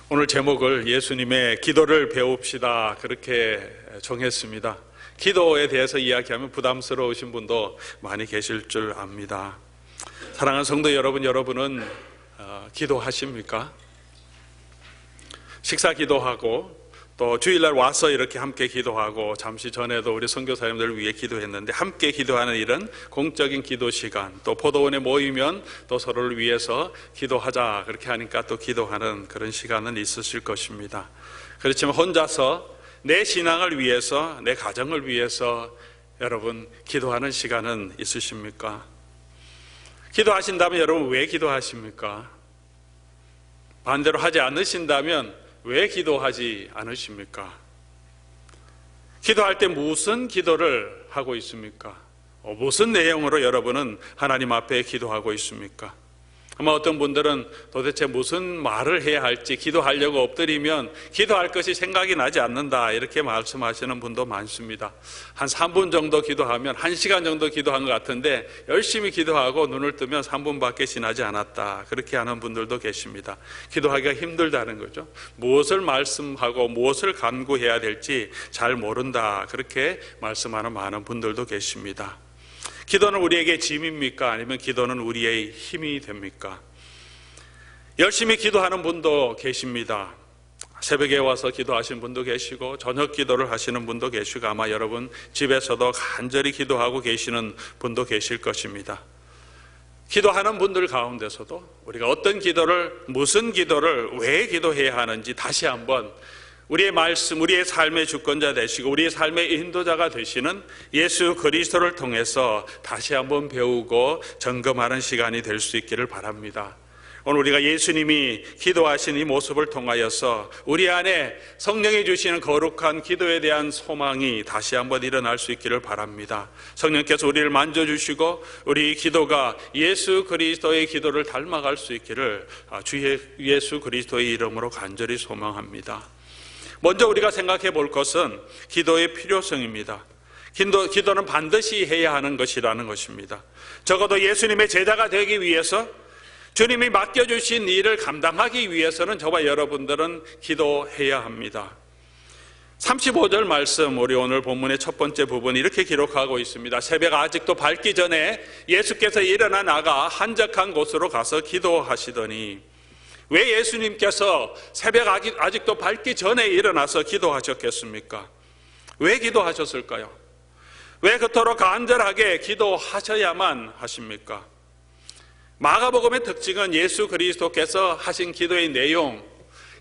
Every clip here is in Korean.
오늘 제목을 예수님의 기도를 배웁시다 그렇게 정했습니다. 기도에 대해서 이야기하면 부담스러우신 분도 많이 계실 줄 압니다. 사랑하는 성도 여러분은 기도하십니까? 식사 기도하고 또 주일날 와서 이렇게 함께 기도하고 잠시 전에도 우리 선교사님들을 위해 기도했는데 함께 기도하는 일은 공적인 기도 시간, 또 포도원에 모이면 또 서로를 위해서 기도하자 그렇게 하니까 또 기도하는 그런 시간은 있으실 것입니다. 그렇지만 혼자서 내 신앙을 위해서, 내 가정을 위해서 여러분 기도하는 시간은 있으십니까? 기도하신다면 여러분 왜 기도하십니까? 반대로 하지 않으신다면 왜 기도하지 않으십니까? 기도할 때 무슨 기도를 하고 있습니까? 무슨 내용으로 여러분은 하나님 앞에 기도하고 있습니까? 아마 어떤 분들은 도대체 무슨 말을 해야 할지 기도하려고 엎드리면 기도할 것이 생각이 나지 않는다 이렇게 말씀하시는 분도 많습니다. 한 3분 정도 기도하면 1시간 정도 기도한 것 같은데 열심히 기도하고 눈을 뜨면 3분밖에 지나지 않았다 그렇게 하는 분들도 계십니다. 기도하기가 힘들다는 거죠. 무엇을 말씀하고 무엇을 간구해야 될지 잘 모른다 그렇게 말씀하는 많은 분들도 계십니다. 기도는 우리에게 짐입니까? 아니면 기도는 우리의 힘이 됩니까? 열심히 기도하는 분도 계십니다. 새벽에 와서 기도하시는 분도 계시고 저녁 기도를 하시는 분도 계시고 아마 여러분 집에서도 간절히 기도하고 계시는 분도 계실 것입니다. 기도하는 분들 가운데서도 우리가 어떤 기도를, 무슨 기도를 왜 기도해야 하는지 다시 한번 우리의 말씀, 우리의 삶의 주권자 되시고 우리의 삶의 인도자가 되시는 예수 그리스도를 통해서 다시 한번 배우고 점검하는 시간이 될 수 있기를 바랍니다. 오늘 우리가 예수님이 기도하신 이 모습을 통하여서 우리 안에 성령이 주시는 거룩한 기도에 대한 소망이 다시 한번 일어날 수 있기를 바랍니다. 성령께서 우리를 만져주시고 우리 기도가 예수 그리스도의 기도를 닮아갈 수 있기를 주 예수 그리스도의 이름으로 간절히 소망합니다. 먼저 우리가 생각해 볼 것은 기도의 필요성입니다. 기도는 반드시 해야 하는 것이라는 것입니다. 적어도 예수님의 제자가 되기 위해서 주님이 맡겨주신 일을 감당하기 위해서는 저와 여러분들은 기도해야 합니다. 35절 말씀 우리 오늘 본문의 첫 번째 부분 이렇게 기록하고 있습니다. 새벽 아직도 밝기 전에 예수께서 일어나 나가 한적한 곳으로 가서 기도하시더니 왜 예수님께서 새벽 아직도 밝기 전에 일어나서 기도하셨겠습니까? 왜 기도하셨을까요? 왜 그토록 간절하게 기도하셔야만 하십니까? 마가복음의 특징은 예수 그리스도께서 하신 기도의 내용,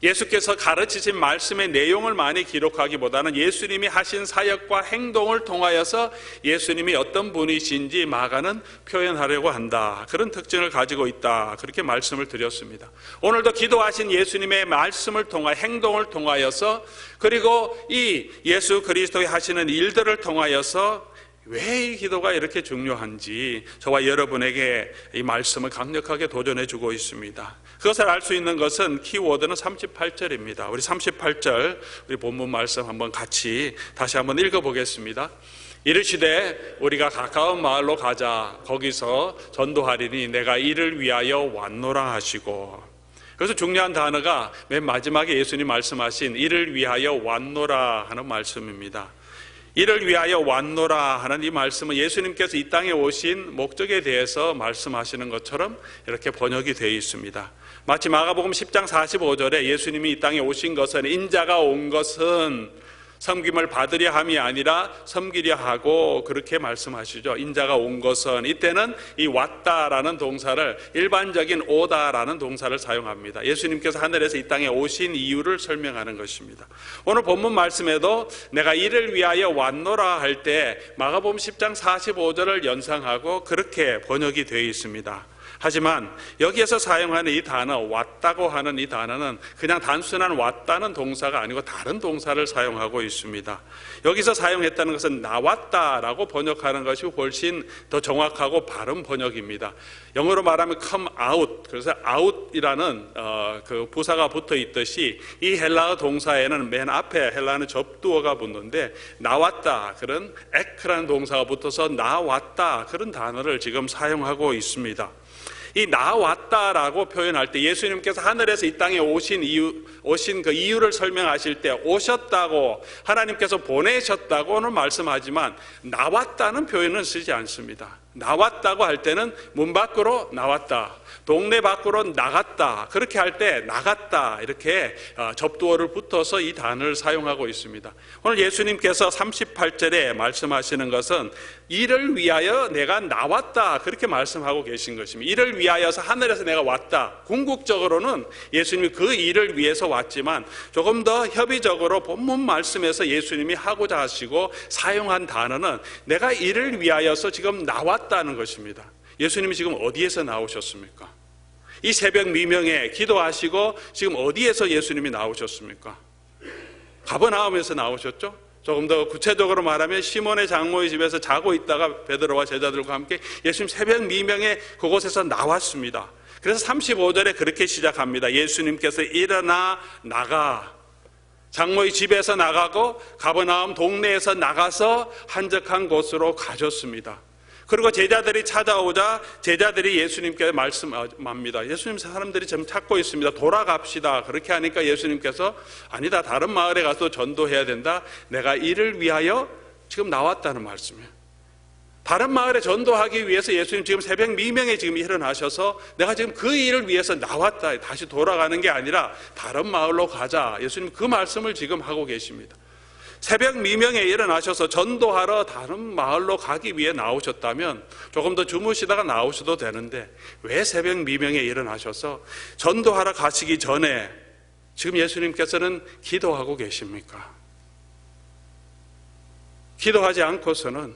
예수께서 가르치신 말씀의 내용을 많이 기록하기보다는 예수님이 하신 사역과 행동을 통하여서 예수님이 어떤 분이신지 마가는 표현하려고 한다. 그런 특징을 가지고 있다. 그렇게 말씀을 드렸습니다. 오늘도 기도하신 예수님의 말씀을 통하 행동을 통하여서 그리고 이 예수 그리스도의 하시는 일들을 통하여서 왜 이 기도가 이렇게 중요한지 저와 여러분에게 이 말씀을 강력하게 도전해 주고 있습니다. 그것을 알 수 있는 것은 키워드는 38절입니다. 우리 38절 우리 본문 말씀 한번 같이 다시 한번 읽어보겠습니다. 이르시되 우리가 가까운 마을로 가자. 거기서 전도하리니 내가 이를 위하여 왔노라 하시고. 그래서 중요한 단어가 맨 마지막에 예수님 말씀하신 이를 위하여 왔노라 하는 말씀입니다. 이를 위하여 왔노라 하는 이 말씀은 예수님께서 이 땅에 오신 목적에 대해서 말씀하시는 것처럼 이렇게 번역이 되어 있습니다. 마치 마가복음 10장 45절에 예수님이 이 땅에 오신 것은 인자가 온 것은 섬김을 받으려 함이 아니라 섬기려 하고 그렇게 말씀하시죠. 인자가 온 것은 이때는 이 왔다라는 동사를 일반적인 오다라는 동사를 사용합니다. 예수님께서 하늘에서 이 땅에 오신 이유를 설명하는 것입니다. 오늘 본문 말씀에도 내가 이를 위하여 왔노라 할 때 마가복음 10장 45절을 연상하고 그렇게 번역이 되어 있습니다. 하지만 여기에서 사용하는 이 단어 왔다고 하는 이 단어는 그냥 단순한 왔다는 동사가 아니고 다른 동사를 사용하고 있습니다. 여기서 사용했다는 것은 나왔다라고 번역하는 것이 훨씬 더 정확하고 바른 번역입니다. 영어로 말하면 come out, 그래서 out이라는 그 부사가 붙어 있듯이 이 헬라어 동사에는 맨 앞에 헬라어는 접두어가 붙는데 나왔다 그런 에크라는 동사가 붙어서 나왔다 그런 단어를 지금 사용하고 있습니다. 이 나왔다라고 표현할 때 예수님께서 하늘에서 이 땅에 오신 그 이유를 설명하실 때 오셨다고 하나님께서 보내셨다고는 말씀하지만 나왔다는 표현은 쓰지 않습니다. 나왔다고 할 때는 문 밖으로 나왔다, 동네 밖으로 나갔다, 그렇게 할 때 나갔다 이렇게 접두어를 붙어서 이 단어를 사용하고 있습니다. 오늘 예수님께서 38절에 말씀하시는 것은 이를 위하여 내가 나왔다 그렇게 말씀하고 계신 것입니다. 이를 위하여서 하늘에서 내가 왔다. 궁극적으로는 예수님이 그 일을 위해서 왔지만 조금 더 협의적으로 본문 말씀에서 예수님이 하고자 하시고 사용한 단어는 내가 이를 위하여서 지금 나왔다는 것입니다. 예수님이 지금 어디에서 나오셨습니까? 이 새벽 미명에 기도하시고 지금 어디에서 예수님이 나오셨습니까? 가버나움에서 나오셨죠? 조금 더 구체적으로 말하면 시몬의 장모의 집에서 자고 있다가 베드로와 제자들과 함께 예수님 새벽 미명에 그곳에서 나왔습니다. 그래서 35절에 그렇게 시작합니다. 예수님께서 일어나 나가, 장모의 집에서 나가고 가버나움 동네에서 나가서 한적한 곳으로 가셨습니다. 그리고 제자들이 찾아오자 제자들이 예수님께 말씀합니다. 예수님, 사람들이 지금 찾고 있습니다. 돌아갑시다. 그렇게 하니까 예수님께서 아니다, 다른 마을에 가서 전도해야 된다. 내가 이를 위하여 지금 나왔다는 말씀이에요. 다른 마을에 전도하기 위해서 예수님 지금 새벽 미명에 지금 일어나셔서 내가 지금 그 일을 위해서 나왔다. 다시 돌아가는 게 아니라 다른 마을로 가자. 예수님 그 말씀을 지금 하고 계십니다. 새벽 미명에 일어나셔서 전도하러 다른 마을로 가기 위해 나오셨다면 조금 더 주무시다가 나오셔도 되는데 왜 새벽 미명에 일어나셔서 전도하러 가시기 전에 지금 예수님께서는 기도하고 계십니까? 기도하지 않고서는,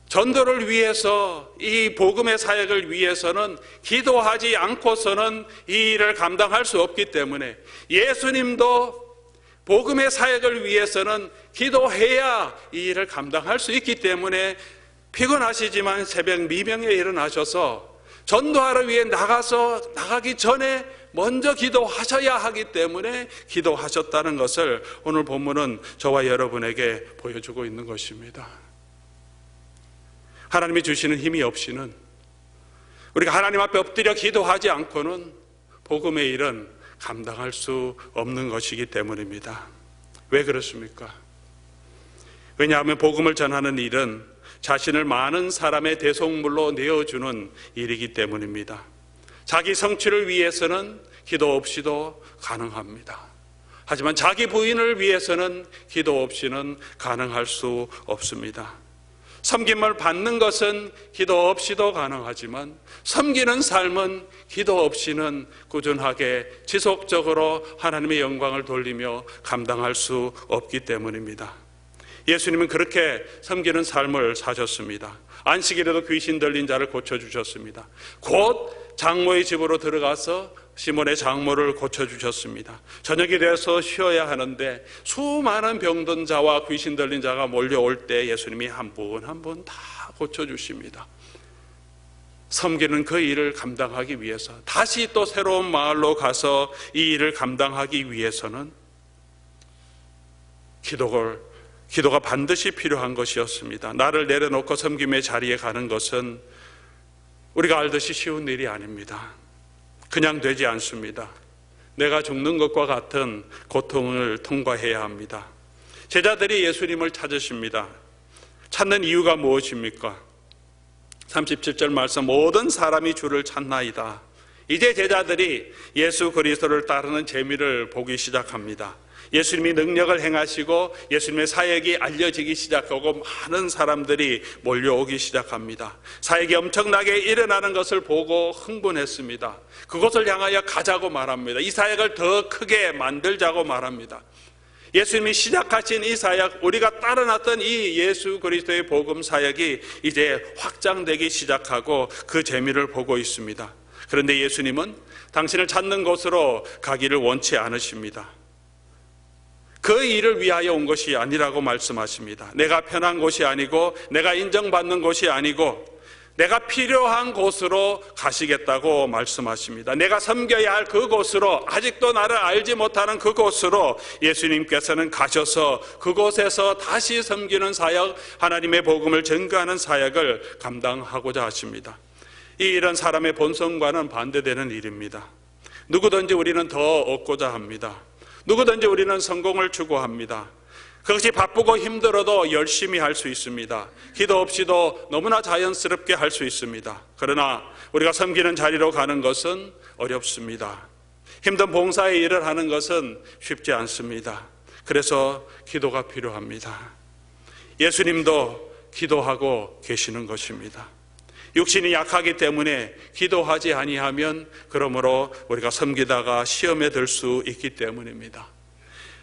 전도를 위해서, 이 복음의 사역을 위해서는 기도하지 않고서는 이 일을 감당할 수 없기 때문에 예수님도 복음의 사역을 위해서는 기도해야 이 일을 감당할 수 있기 때문에 피곤하시지만 새벽 미명에 일어나셔서 전도하러 위해 나가기 전에 먼저 기도하셔야 하기 때문에 기도하셨다는 것을 오늘 본문은 저와 여러분에게 보여주고 있는 것입니다. 하나님이 주시는 힘이 없이는, 우리가 하나님 앞에 엎드려 기도하지 않고는 복음의 일은 감당할 수 없는 것이기 때문입니다. 왜 그렇습니까? 왜냐하면 복음을 전하는 일은 자신을 많은 사람의 대속물로 내어주는 일이기 때문입니다. 자기 성취를 위해서는 기도 없이도 가능합니다. 하지만 자기 부인을 위해서는 기도 없이는 가능할 수 없습니다. 섬김을 받는 것은 기도 없이도 가능하지만 섬기는 삶은 기도 없이는 꾸준하게 지속적으로 하나님의 영광을 돌리며 감당할 수 없기 때문입니다. 예수님은 그렇게 섬기는 삶을 사셨습니다. 안식일에도 귀신 들린 자를 고쳐주셨습니다. 곧 장모의 집으로 들어가서 시몬의 장모를 고쳐주셨습니다. 저녁이 돼서 쉬어야 하는데 수많은 병든 자와 귀신 들린 자가 몰려올 때 예수님이 한 분 한 분 다 고쳐주십니다. 섬기는 그 일을 감당하기 위해서, 다시 또 새로운 마을로 가서 이 일을 감당하기 위해서는 기도가 반드시 필요한 것이었습니다. 나를 내려놓고 섬김의 자리에 가는 것은 우리가 알듯이 쉬운 일이 아닙니다. 그냥 되지 않습니다. 내가 죽는 것과 같은 고통을 통과해야 합니다. 제자들이 예수님을 찾으십니다. 찾는 이유가 무엇입니까? 37절 말씀, 모든 사람이 주를 찾나이다. 이제 제자들이 예수 그리스도를 따르는 재미를 보기 시작합니다. 예수님이 능력을 행하시고 예수님의 사역이 알려지기 시작하고 많은 사람들이 몰려오기 시작합니다. 사역이 엄청나게 일어나는 것을 보고 흥분했습니다. 그것을 향하여 가자고 말합니다. 이 사역을 더 크게 만들자고 말합니다. 예수님이 시작하신 이 사역, 우리가 따라놨던 이 예수 그리스도의 복음 사역이 이제 확장되기 시작하고 그 재미를 보고 있습니다. 그런데 예수님은 당신을 찾는 곳으로 가기를 원치 않으십니다. 그 일을 위하여 온 것이 아니라고 말씀하십니다. 내가 편한 곳이 아니고 내가 인정받는 곳이 아니고 내가 필요한 곳으로 가시겠다고 말씀하십니다. 내가 섬겨야 할 그곳으로, 아직도 나를 알지 못하는 그곳으로 예수님께서는 가셔서 그곳에서 다시 섬기는 사역, 하나님의 복음을 전가하는 사역을 감당하고자 하십니다. 이 일은 사람의 본성과는 반대되는 일입니다. 누구든지 우리는 더 얻고자 합니다. 누구든지 우리는 성공을 추구합니다. 그것이 바쁘고 힘들어도 열심히 할 수 있습니다. 기도 없이도 너무나 자연스럽게 할 수 있습니다. 그러나 우리가 섬기는 자리로 가는 것은 어렵습니다. 힘든 봉사의 일을 하는 것은 쉽지 않습니다. 그래서 기도가 필요합니다. 예수님도 기도하고 계시는 것입니다. 육신이 약하기 때문에 기도하지 아니하면 그러므로 우리가 섬기다가 시험에 들 수 있기 때문입니다.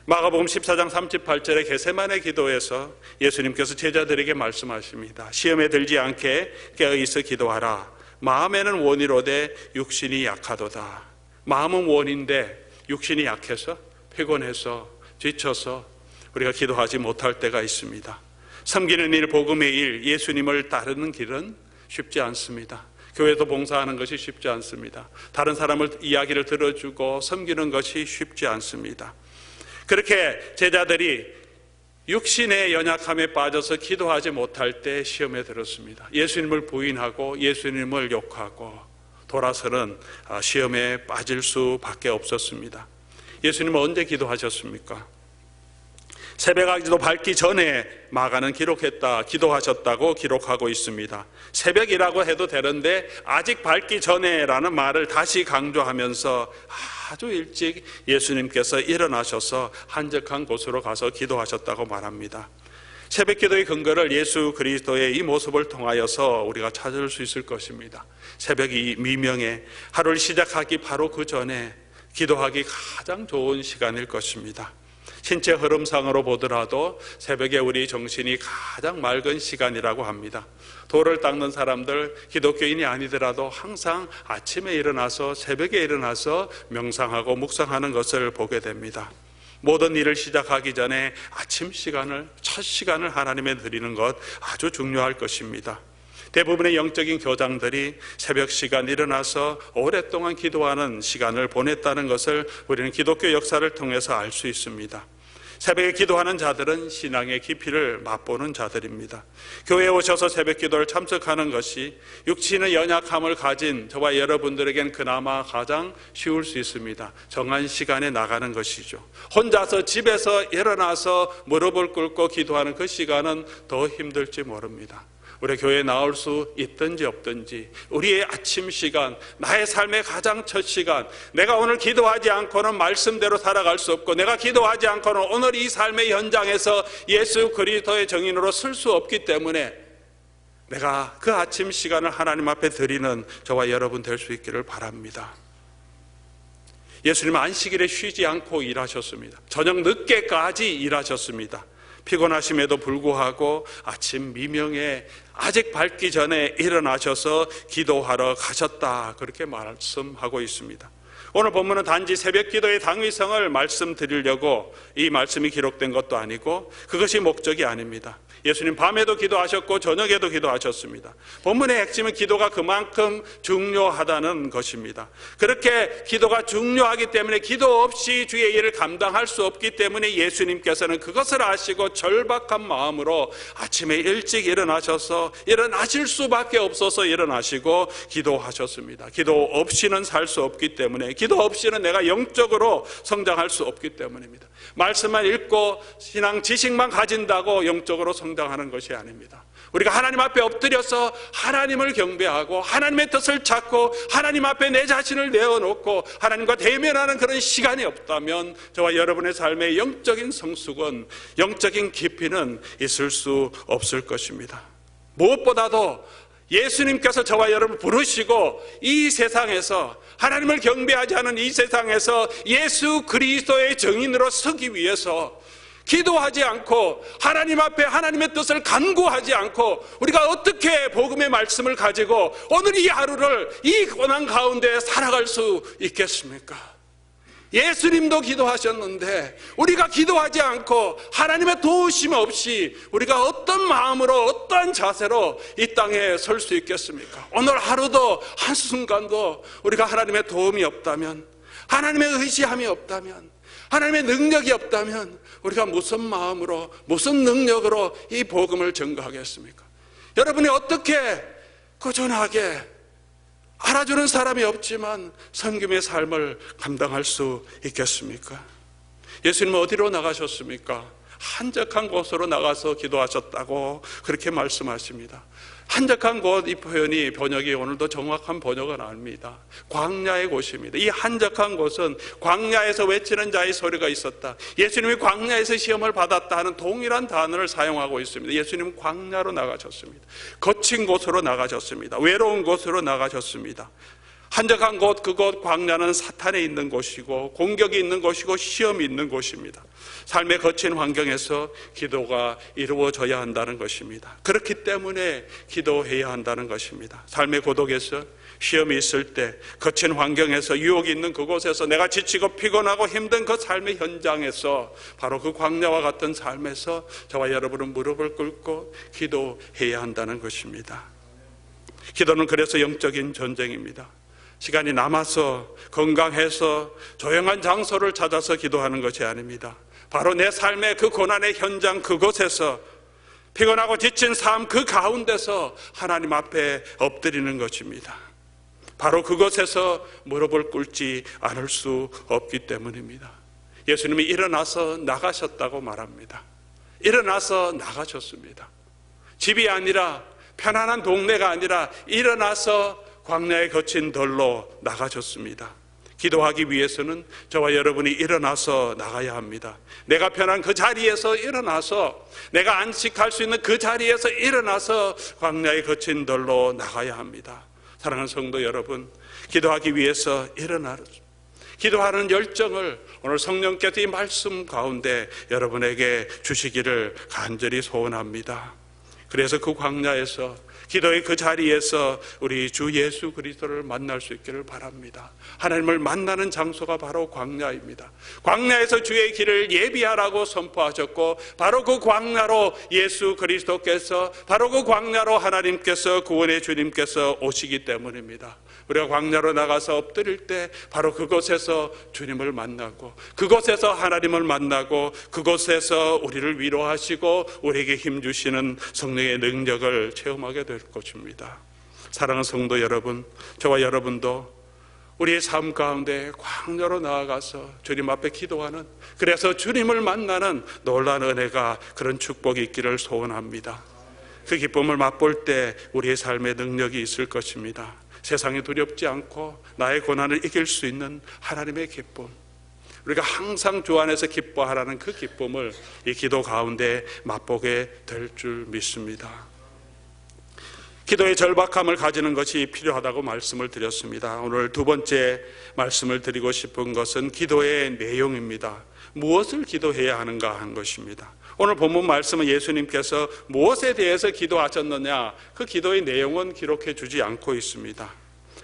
마가복음 14장 38절의 겟세마네 기도에서 예수님께서 제자들에게 말씀하십니다. 시험에 들지 않게 깨어있어 기도하라. 마음에는 원이로되 육신이 약하도다. 마음은 원인데 육신이 약해서 피곤해서 지쳐서 우리가 기도하지 못할 때가 있습니다. 섬기는 일, 복음의 일, 예수님을 따르는 길은 쉽지 않습니다. 교회도 봉사하는 것이 쉽지 않습니다. 다른 사람을 이야기를 들어주고 섬기는 것이 쉽지 않습니다. 그렇게 제자들이 육신의 연약함에 빠져서 기도하지 못할 때 시험에 들었습니다. 예수님을 부인하고 예수님을 욕하고 돌아서는 시험에 빠질 수밖에 없었습니다. 예수님은 언제 기도하셨습니까? 새벽아기도 밝기 전에 마가는 기도하셨다고 기록하고 있습니다. 새벽이라고 해도 되는데 아직 밝기 전에라는 말을 다시 강조하면서 아주 일찍 예수님께서 일어나셔서 한적한 곳으로 가서 기도하셨다고 말합니다. 새벽 기도의 근거를 예수 그리스도의 이 모습을 통하여서 우리가 찾을 수 있을 것입니다. 새벽이 미명에 하루를 시작하기 바로 그 전에 기도하기 가장 좋은 시간일 것입니다. 신체 흐름상으로 보더라도 새벽에 우리 정신이 가장 맑은 시간이라고 합니다. 돌을 닦는 사람들, 기독교인이 아니더라도 항상 아침에 일어나서 새벽에 일어나서 명상하고 묵상하는 것을 보게 됩니다. 모든 일을 시작하기 전에 아침 시간을, 첫 시간을 하나님에 드리는 것 아주 중요할 것입니다. 대부분의 영적인 교장들이 새벽 시간 일어나서 오랫동안 기도하는 시간을 보냈다는 것을 우리는 기독교 역사를 통해서 알 수 있습니다. 새벽에 기도하는 자들은 신앙의 깊이를 맛보는 자들입니다. 교회에 오셔서 새벽 기도를 참석하는 것이 육신의 연약함을 가진 저와 여러분들에겐 그나마 가장 쉬울 수 있습니다. 정한 시간에 나가는 것이죠. 혼자서 집에서 일어나서 무릎을 꿇고 기도하는 그 시간은 더 힘들지 모릅니다. 우리 교회에 나올 수 있든지 없든지 우리의 아침 시간, 나의 삶의 가장 첫 시간, 내가 오늘 기도하지 않고는 말씀대로 살아갈 수 없고 내가 기도하지 않고는 오늘 이 삶의 현장에서 예수 그리스도의 정인으로 설 수 없기 때문에 내가 그 아침 시간을 하나님 앞에 드리는 저와 여러분 될 수 있기를 바랍니다. 예수님은 안식일에 쉬지 않고 일하셨습니다. 저녁 늦게까지 일하셨습니다. 피곤하심에도 불구하고 아침 미명에 아직 밝기 전에 일어나셔서 기도하러 가셨다, 그렇게 말씀하고 있습니다. 오늘 본문은 단지 새벽 기도의 당위성을 말씀드리려고 이 말씀이 기록된 것도 아니고 그것이 목적이 아닙니다. 예수님 밤에도 기도하셨고 저녁에도 기도하셨습니다. 본문의 핵심은 기도가 그만큼 중요하다는 것입니다. 그렇게 기도가 중요하기 때문에 기도 없이 주의 일을 감당할 수 없기 때문에 예수님께서는 그것을 아시고 절박한 마음으로 아침에 일찍 일어나셔서 일어나실 수밖에 없어서 일어나시고 기도하셨습니다. 기도 없이는 살 수 없기 때문에, 기도 없이는 내가 영적으로 성장할 수 없기 때문입니다. 말씀만 읽고 신앙 지식만 가진다고 영적으로 성장하는 것이 아닙니다. 우리가 하나님 앞에 엎드려서 하나님을 경배하고 하나님의 뜻을 찾고 하나님 앞에 내 자신을 내어놓고 하나님과 대면하는 그런 시간이 없다면 저와 여러분의 삶의 영적인 성숙은, 영적인 깊이는 있을 수 없을 것입니다. 무엇보다도 예수님께서 저와 여러분을 부르시고 이 세상에서 하나님을 경배하지 않은 이 세상에서 예수 그리스도의 정인으로 서기 위해서 기도하지 않고 하나님 앞에 하나님의 뜻을 간구하지 않고 우리가 어떻게 복음의 말씀을 가지고 오늘 이 하루를 이 고난 가운데 살아갈 수 있겠습니까? 예수님도 기도하셨는데 우리가 기도하지 않고 하나님의 도우심 없이 우리가 어떤 마음으로 어떠한 자세로 이 땅에 설 수 있겠습니까? 오늘 하루도 한순간도 우리가 하나님의 도움이 없다면, 하나님의 의지함이 없다면, 하나님의 능력이 없다면 우리가 무슨 마음으로, 무슨 능력으로 이 복음을 전가하겠습니까? 여러분이 어떻게 꾸준하게 알아주는 사람이 없지만 섬김의 삶을 감당할 수 있겠습니까? 예수님은 어디로 나가셨습니까? 한적한 곳으로 나가서 기도하셨다고 그렇게 말씀하십니다. 한적한 곳, 이 표현이 번역이 오늘도 정확한 번역은 아닙니다. 광야의 곳입니다. 이 한적한 곳은 광야에서 외치는 자의 소리가 있었다. 예수님이 광야에서 시험을 받았다 하는 동일한 단어를 사용하고 있습니다. 예수님은 광야로 나가셨습니다. 거친 곳으로 나가셨습니다. 외로운 곳으로 나가셨습니다. 한적한 곳, 그곳 광야는 사탄이 있는 곳이고 공격이 있는 곳이고 시험이 있는 곳입니다. 삶의 거친 환경에서 기도가 이루어져야 한다는 것입니다. 그렇기 때문에 기도해야 한다는 것입니다. 삶의 고독에서 시험이 있을 때, 거친 환경에서 유혹이 있는 그곳에서, 내가 지치고 피곤하고 힘든 그 삶의 현장에서, 바로 그 광야와 같은 삶에서 저와 여러분은 무릎을 꿇고 기도해야 한다는 것입니다. 기도는 그래서 영적인 전쟁입니다. 시간이 남아서 건강해서 조용한 장소를 찾아서 기도하는 것이 아닙니다. 바로 내 삶의 그 고난의 현장 그곳에서, 피곤하고 지친 삶 그 가운데서 하나님 앞에 엎드리는 것입니다. 바로 그곳에서 무릎을 꿇지 않을 수 없기 때문입니다. 예수님이 일어나서 나가셨다고 말합니다. 일어나서 나가셨습니다. 집이 아니라, 편안한 동네가 아니라 일어나서 광야에 거친 덜로 나가셨습니다. 기도하기 위해서는 저와 여러분이 일어나서 나가야 합니다. 내가 편한 그 자리에서 일어나서, 내가 안식할 수 있는 그 자리에서 일어나서 광야에 거친 덜로 나가야 합니다. 사랑하는 성도 여러분, 기도하기 위해서 기도하는 열정을 오늘 성령께서 이 말씀 가운데 여러분에게 주시기를 간절히 소원합니다. 그래서 그 광야에서, 기도의 그 자리에서 우리 주 예수 그리스도를 만날 수 있기를 바랍니다. 하나님을 만나는 장소가 바로 광야입니다. 광야에서 주의 길을 예비하라고 선포하셨고, 바로 그 광야로 예수 그리스도께서, 바로 그 광야로 하나님께서, 구원의 주님께서 오시기 때문입니다. 우리가 광야로 나가서 엎드릴 때 바로 그곳에서 주님을 만나고, 그곳에서 하나님을 만나고, 그곳에서 우리를 위로하시고 우리에게 힘주시는 성령의 능력을 체험하게 될 것입니다. 사랑하는 성도 여러분, 저와 여러분도 우리의 삶 가운데 광야로 나아가서 주님 앞에 기도하는, 그래서 주님을 만나는 놀라운 은혜가, 그런 축복이 있기를 소원합니다. 그 기쁨을 맛볼 때 우리의 삶에 능력이 있을 것입니다. 세상에 두렵지 않고 나의 고난을 이길 수 있는 하나님의 기쁨, 우리가 항상 주 안에서 기뻐하라는 그 기쁨을 이 기도 가운데 맛보게 될 줄 믿습니다. 기도의 절박함을 가지는 것이 필요하다고 말씀을 드렸습니다. 오늘 두 번째 말씀을 드리고 싶은 것은 기도의 내용입니다. 무엇을 기도해야 하는가 하는 것입니다. 오늘 본문 말씀은 예수님께서 무엇에 대해서 기도하셨느냐, 그 기도의 내용은 기록해 주지 않고 있습니다.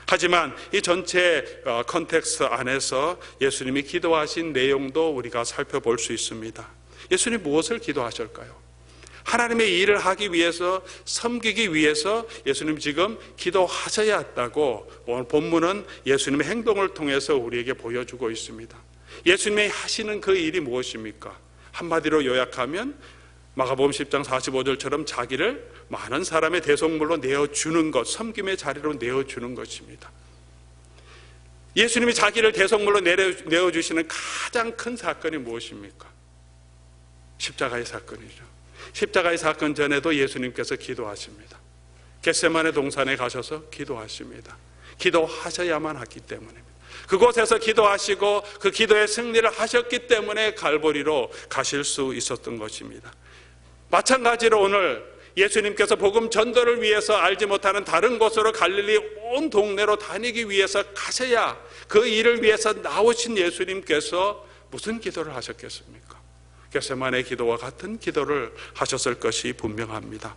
하지만 이 전체 컨텍스트 안에서 예수님이 기도하신 내용도 우리가 살펴볼 수 있습니다. 예수님 무엇을 기도하실까요? 하나님의 일을 하기 위해서, 섬기기 위해서 예수님 지금 기도하셔야 했다고 오늘 본문은 예수님의 행동을 통해서 우리에게 보여주고 있습니다. 예수님이 하시는 그 일이 무엇입니까? 한마디로 요약하면 마가복음 10장 45절처럼 자기를 많은 사람의 대속물로 내어주는 것, 섬김의 자리로 내어주는 것입니다. 예수님이 자기를 대속물로 내어주시는 가장 큰 사건이 무엇입니까? 십자가의 사건이죠. 십자가의 사건 전에도 예수님께서 기도하십니다. 겟세마네 동산에 가셔서 기도하십니다. 기도하셔야만 하기 때문입니다. 그곳에서 기도하시고 그 기도의 승리를 하셨기 때문에 갈보리로 가실 수 있었던 것입니다. 마찬가지로 오늘 예수님께서 복음 전도를 위해서 알지 못하는 다른 곳으로 갈릴리 온 동네로 다니기 위해서 가셔야, 그 일을 위해서 나오신 예수님께서 무슨 기도를 하셨겠습니까? 겟세마네 기도와 같은 기도를 하셨을 것이 분명합니다.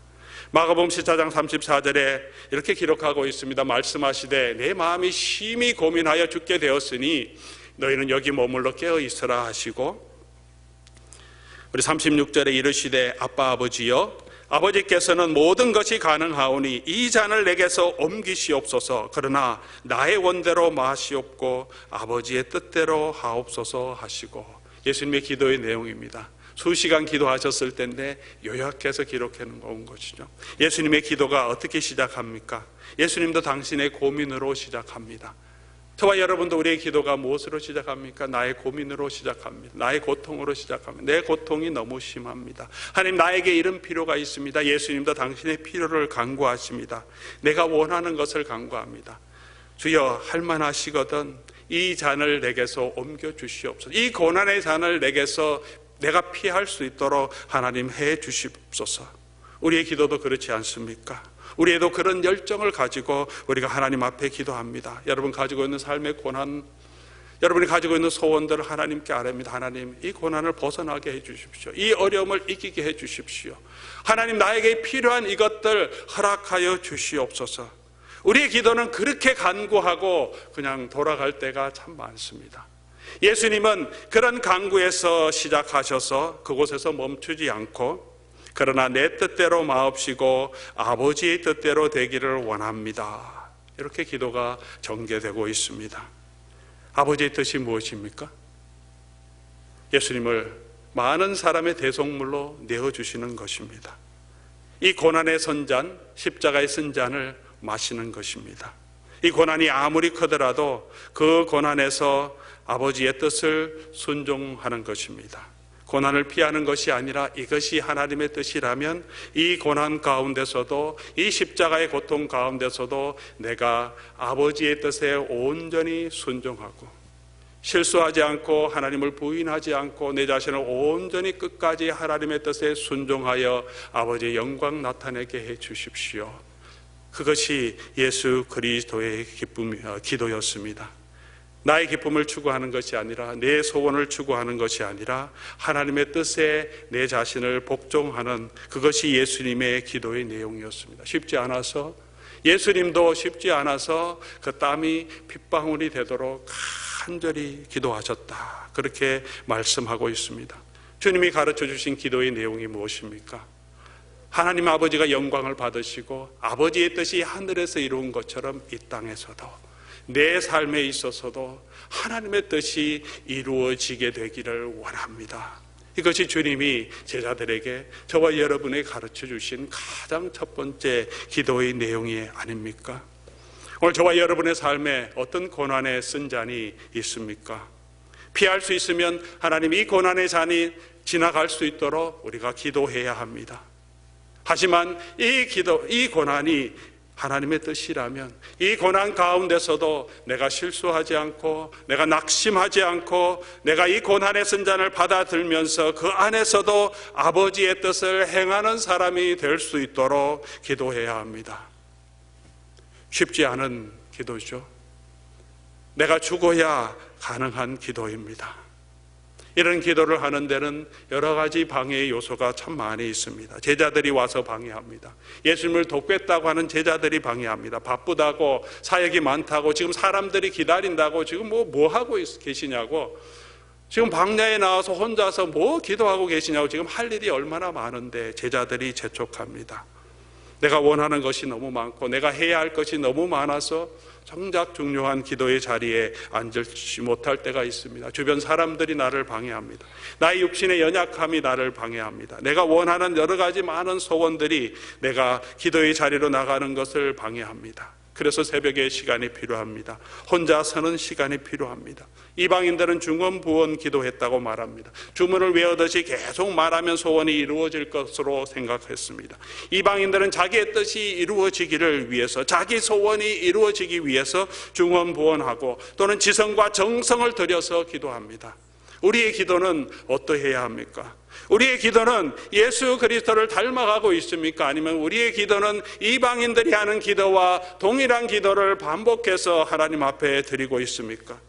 마가복음 14장 34절에 이렇게 기록하고 있습니다. 말씀하시되 내 마음이 심히 고민하여 죽게 되었으니 너희는 여기 머물러 깨어 있으라 하시고, 우리 36절에 이르시되 아빠 아버지여, 아버지께서는 모든 것이 가능하오니 이 잔을 내게서 옮기시옵소서. 그러나 나의 원대로 마시옵고 아버지의 뜻대로 하옵소서 하시고, 예수님의 기도의 내용입니다. 수시간 기도하셨을 텐데 요약해서 기록해 놓은 것이죠. 예수님의 기도가 어떻게 시작합니까? 예수님도 당신의 고민으로 시작합니다. 저와 여러분도 우리의 기도가 무엇으로 시작합니까? 나의 고민으로 시작합니다. 나의 고통으로 시작합니다. 내 고통이 너무 심합니다. 하나님, 나에게 이런 필요가 있습니다. 예수님도 당신의 필요를 간구하십니다. 내가 원하는 것을 간구합니다. 주여, 할만하시거든 이 잔을 내게서 옮겨 주시옵소서. 이 고난의 잔을 내게서 내가 피할 수 있도록 하나님 해 주시옵소서. 우리의 기도도 그렇지 않습니까? 우리에도 그런 열정을 가지고 우리가 하나님 앞에 기도합니다. 여러분 가지고 있는 삶의 고난, 여러분이 가지고 있는 소원들을 하나님께 아뢰입니다. 하나님, 이 고난을 벗어나게 해 주십시오. 이 어려움을 이기게 해 주십시오. 하나님, 나에게 필요한 이것들 허락하여 주시옵소서. 우리의 기도는 그렇게 간구하고 그냥 돌아갈 때가 참 많습니다. 예수님은 그런 간구에서 시작하셔서 그곳에서 멈추지 않고, 그러나 내 뜻대로 마옵시고 아버지의 뜻대로 되기를 원합니다, 이렇게 기도가 전개되고 있습니다. 아버지의 뜻이 무엇입니까? 예수님을 많은 사람의 대속물로 내어주시는 것입니다. 이 고난의 선잔, 십자가의 쓴잔을 마시는 것입니다. 이 고난이 아무리 크더라도 그 고난에서 아버지의 뜻을 순종하는 것입니다. 고난을 피하는 것이 아니라 이것이 하나님의 뜻이라면 이 고난 가운데서도, 이 십자가의 고통 가운데서도 내가 아버지의 뜻에 온전히 순종하고 실수하지 않고 하나님을 부인하지 않고 내 자신을 온전히 끝까지 하나님의 뜻에 순종하여 아버지의 영광 나타내게 해 주십시오. 그것이 예수 그리스도의 기도였습니다. 나의 기쁨을 추구하는 것이 아니라, 내 소원을 추구하는 것이 아니라 하나님의 뜻에 내 자신을 복종하는, 그것이 예수님의 기도의 내용이었습니다. 쉽지 않아서, 예수님도 쉽지 않아서 그 땀이 핏방울이 되도록 간절히 기도하셨다, 그렇게 말씀하고 있습니다. 주님이 가르쳐 주신 기도의 내용이 무엇입니까? 하나님 아버지가 영광을 받으시고 아버지의 뜻이 하늘에서 이루은 것처럼 이 땅에서도, 내 삶에 있어서도 하나님의 뜻이 이루어지게 되기를 원합니다. 이것이 주님이 제자들에게, 저와 여러분에게 가르쳐 주신 가장 첫 번째 기도의 내용이 아닙니까? 오늘 저와 여러분의 삶에 어떤 고난의 쓴잔이 있습니까? 피할 수 있으면 하나님, 이 고난의 잔이 지나갈 수 있도록 우리가 기도해야 합니다. 하지만 이 고난이 하나님의 뜻이라면, 이 고난 가운데서도 내가 실수하지 않고, 내가 낙심하지 않고, 내가 이 고난의 쓴잔을 받아들면서 그 안에서도 아버지의 뜻을 행하는 사람이 될 수 있도록 기도해야 합니다. 쉽지 않은 기도죠. 내가 죽어야 가능한 기도입니다. 이런 기도를 하는 데는 여러 가지 방해의 요소가 참 많이 있습니다. 제자들이 와서 방해합니다. 예수님을 돕겠다고 하는 제자들이 방해합니다. 바쁘다고, 사역이 많다고, 지금 사람들이 기다린다고, 지금 뭐 하고 계시냐고, 지금 방야에 나와서 혼자서 뭐 기도하고 계시냐고, 지금 할 일이 얼마나 많은데 제자들이 재촉합니다. 내가 원하는 것이 너무 많고 내가 해야 할 것이 너무 많아서 정작 중요한 기도의 자리에 앉지 못할 때가 있습니다. 주변 사람들이 나를 방해합니다. 나의 육신의 연약함이 나를 방해합니다. 내가 원하는 여러 가지 많은 소원들이 내가 기도의 자리로 나가는 것을 방해합니다. 그래서 새벽에 시간이 필요합니다. 혼자 서는 시간이 필요합니다. 이방인들은 중언부언 기도했다고 말합니다. 주문을 외우듯이 계속 말하면 소원이 이루어질 것으로 생각했습니다. 이방인들은 자기의 뜻이 이루어지기를 위해서, 자기 소원이 이루어지기 위해서 중언부언하고 또는 지성과 정성을 들여서 기도합니다. 우리의 기도는 어떠해야 합니까? 우리의 기도는 예수 그리스도를 닮아가고 있습니까? 아니면 우리의 기도는 이방인들이 하는 기도와 동일한 기도를 반복해서 하나님 앞에 드리고 있습니까?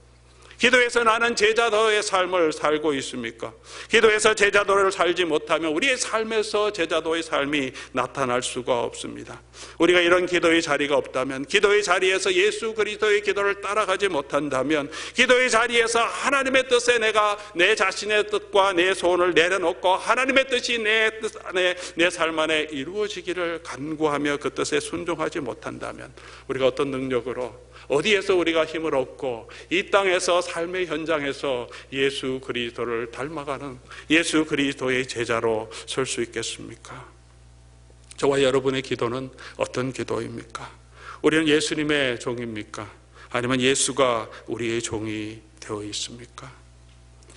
기도에서 나는 제자도의 삶을 살고 있습니까? 기도에서 제자도를 살지 못하면 우리의 삶에서 제자도의 삶이 나타날 수가 없습니다. 우리가 이런 기도의 자리가 없다면, 기도의 자리에서 예수 그리스도의 기도를 따라가지 못한다면, 기도의 자리에서 하나님의 뜻에 내가 내 자신의 뜻과 내 소원을 내려놓고 하나님의 뜻이 내 뜻 안에, 내 삶 안에 이루어지기를 간구하며 그 뜻에 순종하지 못한다면 우리가 어떤 능력으로, 어디에서 우리가 힘을 얻고 이 땅에서 삶의 현장에서 예수 그리스도를 닮아가는 예수 그리스도의 제자로 설 수 있겠습니까? 저와 여러분의 기도는 어떤 기도입니까? 우리는 예수님의 종입니까? 아니면 예수가 우리의 종이 되어 있습니까?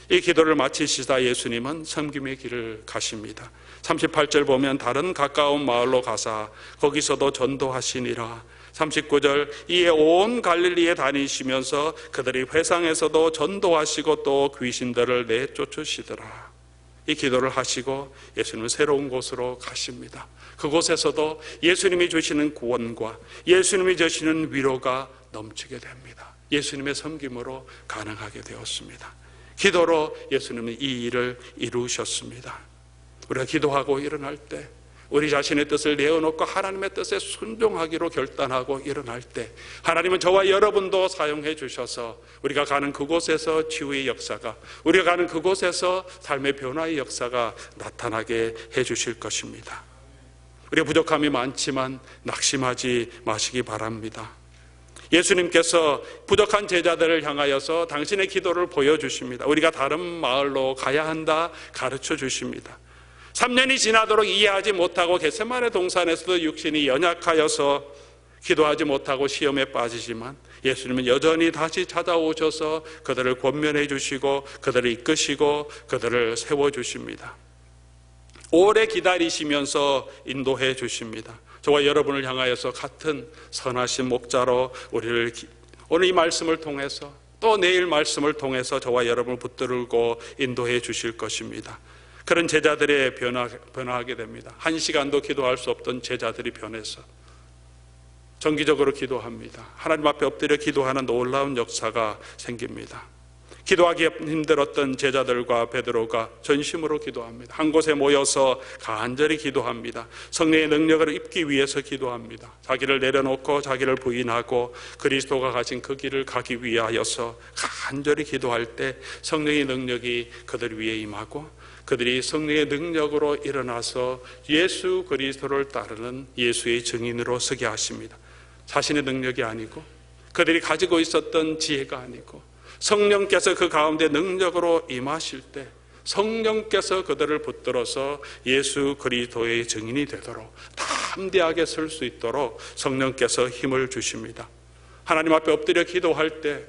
이 기도를 마치시다 예수님은 섬김의 길을 가십니다. 38절 보면 다른 가까운 마을로 가사 거기서도 전도하시니라. 39절 이에 온 갈릴리에 다니시면서 그들이 회상에서도 전도하시고 또 귀신들을 내쫓으시더라. 이 기도를 하시고 예수님은 새로운 곳으로 가십니다. 그곳에서도 예수님이 주시는 구원과 예수님이 주시는 위로가 넘치게 됩니다. 예수님의 섬김으로 가능하게 되었습니다. 기도로 예수님은 이 일을 이루셨습니다. 우리가 기도하고 일어날 때 우리 자신의 뜻을 내어놓고 하나님의 뜻에 순종하기로 결단하고 일어날 때 하나님은 저와 여러분도 사용해 주셔서 우리가 가는 그곳에서 치유의 역사가, 우리가 가는 그곳에서 삶의 변화의 역사가 나타나게 해 주실 것입니다. 우리가 부족함이 많지만 낙심하지 마시기 바랍니다. 예수님께서 부족한 제자들을 향하여서 당신의 기도를 보여주십니다. 우리가 다른 마을로 가야 한다 가르쳐 주십니다. 3년이 지나도록 이해하지 못하고 겟세마네 동산에서도 육신이 연약하여서 기도하지 못하고 시험에 빠지지만 예수님은 여전히 다시 찾아오셔서 그들을 권면해 주시고 그들을 이끄시고 그들을 세워주십니다. 오래 기다리시면서 인도해 주십니다. 저와 여러분을 향하여서 같은 선하신 목자로 우리를 오늘 이 말씀을 통해서 또 내일 말씀을 통해서 저와 여러분을 붙들고 인도해 주실 것입니다. 그런 제자들의 변화하게 됩니다. 한 시간도 기도할 수 없던 제자들이 변해서 정기적으로 기도합니다. 하나님 앞에 엎드려 기도하는 놀라운 역사가 생깁니다. 기도하기 힘들었던 제자들과 베드로가 전심으로 기도합니다. 한 곳에 모여서 간절히 기도합니다. 성령의 능력을 입기 위해서 기도합니다. 자기를 내려놓고 자기를 부인하고 그리스도가 가신 그 길을 가기 위하여서 간절히 기도할 때 성령의 능력이 그들 위에 임하고 그들이 성령의 능력으로 일어나서 예수 그리스도를 따르는 예수의 증인으로 서게 하십니다. 자신의 능력이 아니고 그들이 가지고 있었던 지혜가 아니고 성령께서 그 가운데 능력으로 임하실 때 성령께서 그들을 붙들어서 예수 그리스도의 증인이 되도록 담대하게 설 수 있도록 성령께서 힘을 주십니다. 하나님 앞에 엎드려 기도할 때,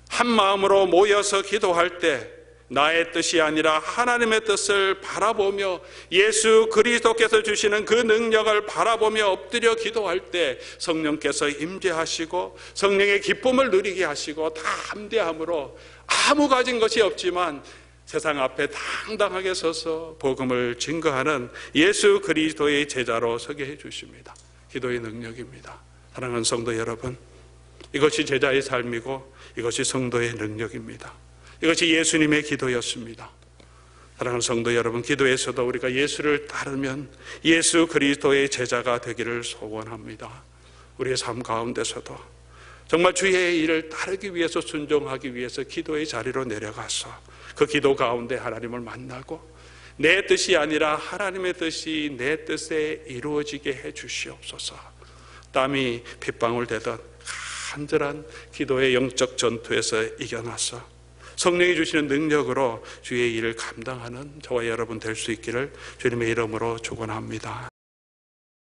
한 마음으로 모여서 기도할 때 나의 뜻이 아니라 하나님의 뜻을 바라보며 예수 그리스도께서 주시는 그 능력을 바라보며 엎드려 기도할 때 성령께서 임재하시고 성령의 기쁨을 누리게 하시고 담대함으로 아무 가진 것이 없지만 세상 앞에 당당하게 서서 복음을 증거하는 예수 그리스도의 제자로 서게 해 주십니다. 기도의 능력입니다. 사랑하는 성도 여러분, 이것이 제자의 삶이고 이것이 성도의 능력입니다. 이것이 예수님의 기도였습니다. 사랑하는 성도 여러분, 기도에서도 우리가 예수를 따르면 예수 그리스도의 제자가 되기를 소원합니다. 우리의 삶 가운데서도 정말 주의 일을 따르기 위해서, 순종하기 위해서 기도의 자리로 내려가서 그 기도 가운데 하나님을 만나고 내 뜻이 아니라 하나님의 뜻이 내 뜻에 이루어지게 해 주시옵소서. 땀이 핏방울 되던 간절한 기도의 영적 전투에서 이겨나서 성령이 주시는 능력으로 주의 일을 감당하는 저와 여러분 될 수 있기를 주님의 이름으로 축원합니다.